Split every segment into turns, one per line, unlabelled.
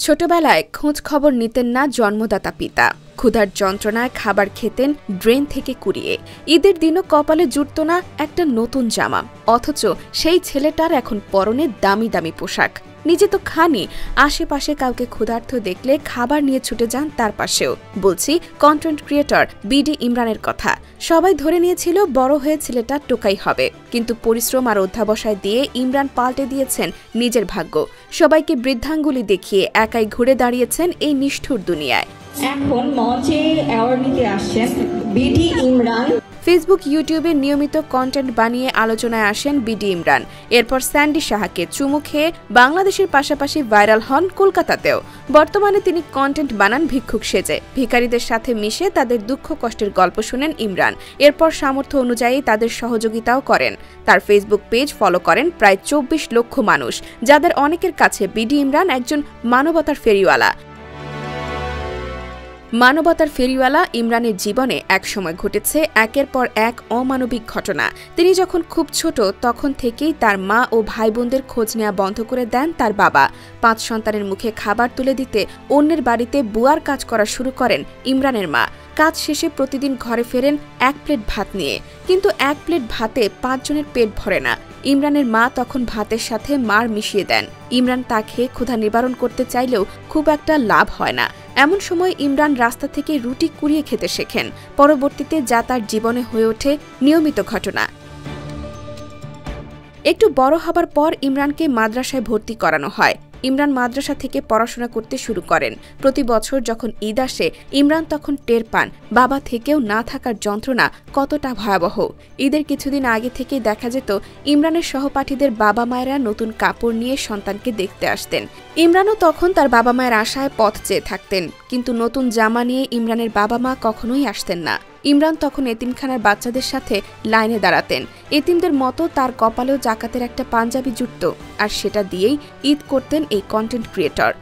ছোটবেলায় খোঁজ খবর নিতেন না জন্মদাতা পিতা। ক্ষুধার যন্ত্রণায় খাবার খেতেন ড্রেন থেকে কুড়িয়ে। ঈদের দিনও কপালে জুটত না একটা নতুন জামা, অথচ সেই ছেলেটার এখন পরনে দামি দামি পোশাক। নিজে তো খানি, আশেপাশে কাউকে ক্ষুধার্ত দেখলে খাবার নিয়ে ছুটে যান তার পাশেও। বলছি কন্টেন্ট ক্রিয়েটর বিডি ইমরানের কথা। সবাই ধরে নিয়েছিল বড় হয়ে ছেলেটা টোকাই হবে, কিন্তু পরিশ্রম আর অধ্যাবসায় দিয়ে ইমরান পাল্টে দিয়েছেন নিজের ভাগ্য। সবাইকে বৃদ্ধাঙ্গুলি দেখিয়ে একাই ঘুরে দাঁড়িয়েছেন এই নিষ্ঠুর দুনিয়ায়।
এখন মঞ্চে অ্যাওয়ার্ড নিতে আসছেন বিডি ইমরান।
ফেসবুক ইউটিউবে নিয়মিত কন্টেন্ট বানিয়ে আলোচনায় আসেন বিডি ইমরান। এরপর স্যান্ডি সাহাকে চুমু খেয়ে বাংলাদেশের পাশাপাশি ভাইরাল হন কলকাতাতেও। বর্তমানে তিনি কন্টেন্ট বানান ভিক্ষুক সেজে, ভিখারিদের সাথে মিশে তাদের দুঃখ কষ্টের গল্প শুনেন ইমরান। এরপর সামর্থ্য অনুযায়ী তাদের সহযোগিতাও করেন। তার ফেসবুক পেজ ফলো করেন প্রায় 24 লক্ষ মানুষ, যাদের অনেকের কাছে বিডি ইমরান একজন মানবতার ফেরিওয়ালা। মানবতার ফেরিওয়ালা ইমরানের জীবনে একসময় ঘটেছে একের পর এক অমানবিক ঘটনা। তিনি যখন খুব ছোট তখন থেকেই তার মা ও ভাই বোনদের খোঁজ নেওয়া বন্ধ করে দেন তার বাবা। 5 সন্তানের মুখে খাবার তুলে দিতে অন্যের বাড়িতে বুয়ার কাজ করা শুরু করেন ইমরানের মা। কাজ শেষে প্রতিদিন ঘরে ফেরেন 1 প্লেট ভাত নিয়ে, কিন্তু 1 প্লেট ভাতে 5 জনের পেট ভরে না। ইমরানের মা তখন ভাতের সাথে মার মিশিয়ে দেন। ইমরান তা খেয়ে ক্ষুধা নিবারণ করতে চাইলেও খুব একটা লাভ হয় না। এমন সময় ইমরান রাস্তা থেকে রুটি কুড়িয়ে খেতে শেখেন। পরবর্তীতে যা তার জীবনে হয়ে ওঠে নিয়মিত ঘটনা। একটু বড় হবার পর ইমরানকে মাদ্রাসায় ভর্তি করানো হয়। ইমরান মাদ্রাসা থেকে পড়াশোনা করতে শুরু করেন। প্রতি বছর যখন ঈদ আসে ইমরান তখন টের পান বাবা থেকেও না থাকার যন্ত্রণা কতটা ভয়াবহ। ঈদের কিছুদিন আগে থেকেই দেখা যেত ইমরানের সহপাঠীদের বাবা মায়েরা নতুন কাপড় নিয়ে সন্তানকে দেখতে আসতেন। ইমরানও তখন তার বাবা মায়ের আশায় পথ চেয়ে থাকতেন, কিন্তু নতুন জামা নিয়ে ইমরানের বাবা মা কখনোই আসতেন না। ইমরান তখন এতিমখানার বাচ্চাদের সাথে লাইনে দাঁড়াতেন। এতিমদের মতো তার কপালেও জাকাতের একটা পাঞ্জাবি জুটত, আর সেটা দিয়েই ঈদ করতেন এই কন্টেন্ট ক্রিয়েটর।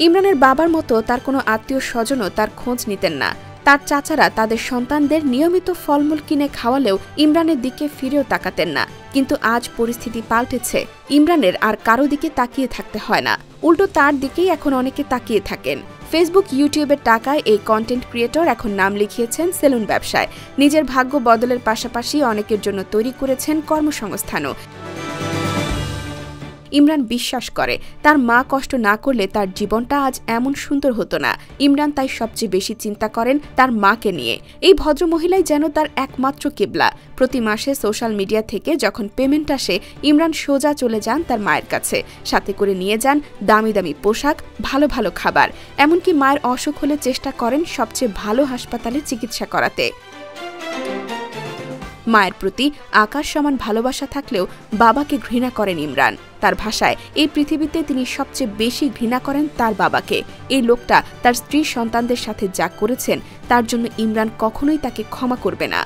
ইমরানের বাবার মতো তার কোনো আত্মীয় স্বজনও তার খোঁজ নিতেন না। তার চাচারা তাদের সন্তানদের নিয়মিত ফলমূল কিনে খাওয়ালেও ইমরানের দিকে ফিরেও তাকাতেন না। কিন্তু আজ পরিস্থিতি পাল্টেছে। ইমরানের আর কারো দিকে তাকিয়ে থাকতে হয় না, উল্টো তার দিকেই এখন অনেকে তাকিয়ে থাকেন। ফেসবুক ইউটিউবের টাকায় এই কন্টেন্ট ক্রিয়েটর এখন নাম লিখিয়েছেন সেলুন ব্যবসায়। নিজের ভাগ্য বদলের পাশাপাশি অনেকের জন্য তৈরি করেছেন কর্মসংস্থানও। ইমরান বিশ্বাস করে তার মা কষ্ট না করলে তার জীবনটা আজ এমন সুন্দর হতো না। ইমরান তাই সবচেয়ে বেশি চিন্তা করেন তার মাকে নিয়ে। এই ভদ্রমহিলাই যেন তার একমাত্র কিবলা। প্রতি মাসে সোশ্যাল মিডিয়া থেকে যখন পেমেন্ট আসে ইমরান সোজা চলে যান তার মায়ের কাছে। সাথে করে নিয়ে যান দামি দামি পোশাক, ভালো ভালো খাবার। এমনকি মায়ের অসুখ হলে চেষ্টা করেন সবচেয়ে ভালো হাসপাতালে চিকিৎসা করাতে। মায়ের প্রতি আকাশ সমান ভালোবাসা থাকলেও বাবাকে ঘৃণা করেন ইমরান। তার ভাষায় এই পৃথিবীতে তিনি সবচেয়ে বেশি ঘৃণা করেন তার বাবাকে। এই লোকটা তার স্ত্রী সন্তানদের সাথে যা করেছেন তার জন্য ইমরান কখনোই তাকে ক্ষমা করবে না।